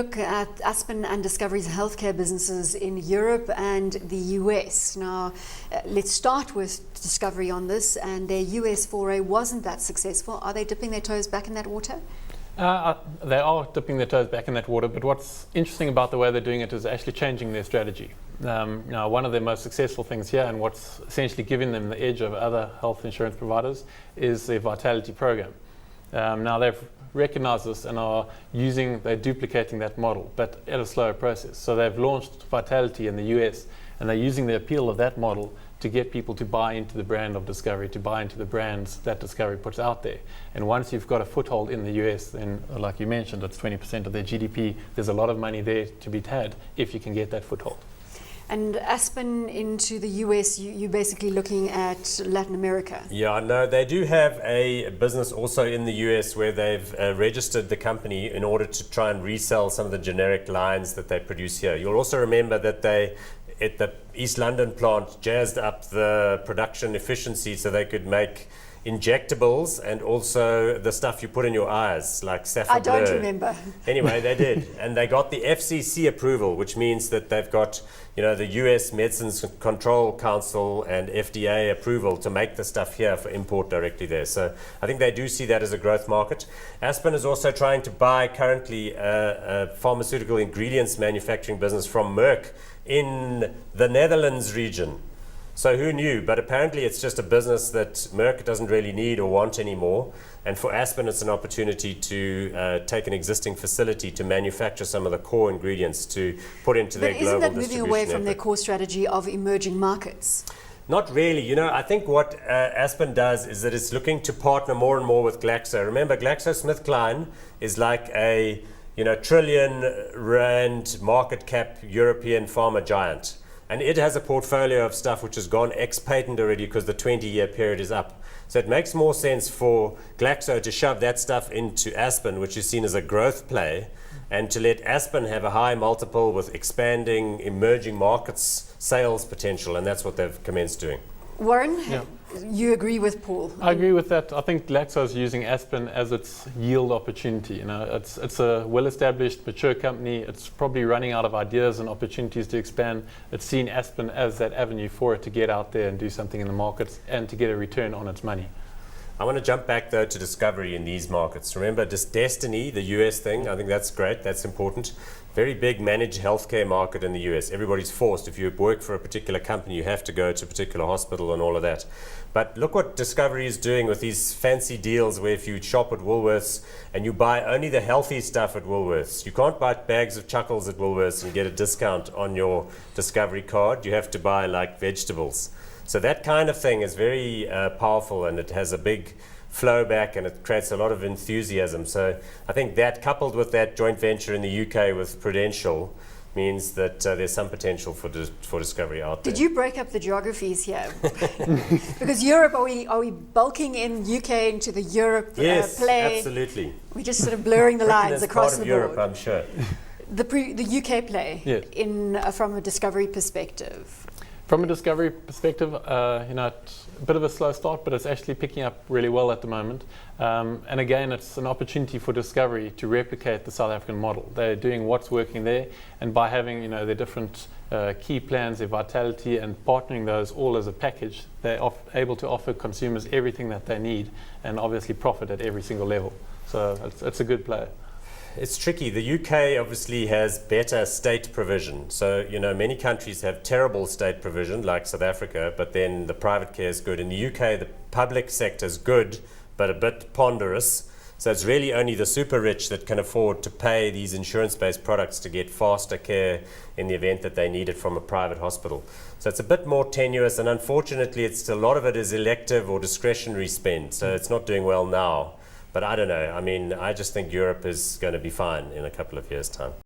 Look at Aspen and Discovery's healthcare businesses in Europe and the US. Now, let's start with Discovery on this, and their US foray wasn't that successful. Are they dipping their toes back in that water? They are dipping their toes back in that water, but what's interesting about the way they're doing it is actually changing their strategy. Now, one of their most successful things here, and what's essentially giving them the edge over other health insurance providers, is their Vitality program. Now, they've recognized this and they're duplicating that model, but at a slower process. So they've launched Vitality in the US, and they're using the appeal of that model to get people to buy into the brand of Discovery, to buy into the brands that Discovery puts out there. And once you've got a foothold in the US, then, like you mentioned, it's 20% of their GDP. There's a lot of money there to be had if you can get that foothold. And Aspen into the US, you're basically looking at Latin America. Yeah, no, they do have a business also in the US where they've registered the company in order to try and resell some of the generic lines that they produce here. You'll also remember that they, at the East London plant, jazzed up the production efficiency so they could make injectables and also the stuff you put in your eyes, like Sapphire. I don't remember. Anyway, they did. And they got the FCC approval, which means that they've got, the US Medicines Control Council and FDA approval to make the stuff here for import directly there. So I think they do see that as a growth market. Aspen is also trying to buy currently a pharmaceutical ingredients manufacturing business from Merck in the Netherlands region. So who knew? But apparently it's just a business that Merck doesn't really need or want anymore. And for Aspen, it's an opportunity to take an existing facility to manufacture some of the core ingredients to put into their global distribution. But isn't that moving away from their core strategy of emerging markets? Not really. I think what Aspen does is that it's looking to partner more and more with Glaxo. Remember, GlaxoSmithKline is like a $1 trillion market cap European pharma giant. And it has a portfolio of stuff which has gone ex-patent already because the 20-year period is up. So it makes more sense for Glaxo to shove that stuff into Aspen, which is seen as a growth play, and to let Aspen have a high multiple with expanding emerging markets sales potential, and that's what they've commenced doing. Warren, Yeah. You agree with Paul? I agree with that. I think Glaxo is using Aspen as its yield opportunity. It's a well-established, mature company. It's probably running out of ideas and opportunities to expand. It's seen Aspen as that avenue for it to get out there and do something in the markets and to get a return on its money. I want to jump back though to Discovery in these markets. Remember Destiny, the US thing, I think that's great, that's important. Very big managed healthcare market in the US. Everybody's forced, if you work for a particular company, you have to go to a particular hospital and all of that. But look what Discovery is doing with these fancy deals where if you shop at Woolworths and you buy only the healthy stuff at Woolworths, you can't buy bags of Chuckles at Woolworths and get a discount on your Discovery card. You have to buy like vegetables. So that kind of thing is very powerful, and it has a big flow back and it creates a lot of enthusiasm. So I think that, coupled with that joint venture in the UK with Prudential, means that there's some potential for Discovery out there. Did you break up the geographies here? Because Europe, are we bulking in UK into the Europe yes, play? Absolutely. We're just sort of blurring the lines across the board. Europe, I'm sure. The UK play, yes. From a Discovery perspective. From a Discovery perspective, it's a bit of a slow start, but it's actually picking up really well at the moment. And again, it's an opportunity for Discovery to replicate the South African model. They're doing what's working there, and by having their different key plans, their Vitality, and partnering those all as a package, they're able to offer consumers everything that they need, and obviously profit at every single level. So it's a good play. It's tricky. The UK obviously has better state provision. So, many countries have terrible state provision, like South Africa, but then the private care is good. In the UK, the public sector is good, but a bit ponderous. So it's really only the super rich that can afford to pay these insurance-based products to get faster care in the event that they need it from a private hospital. So it's a bit more tenuous, and unfortunately, a lot of it is elective or discretionary spend. So it's not doing well now. But I don't know. I just think Europe is going to be fine in a couple of years' time.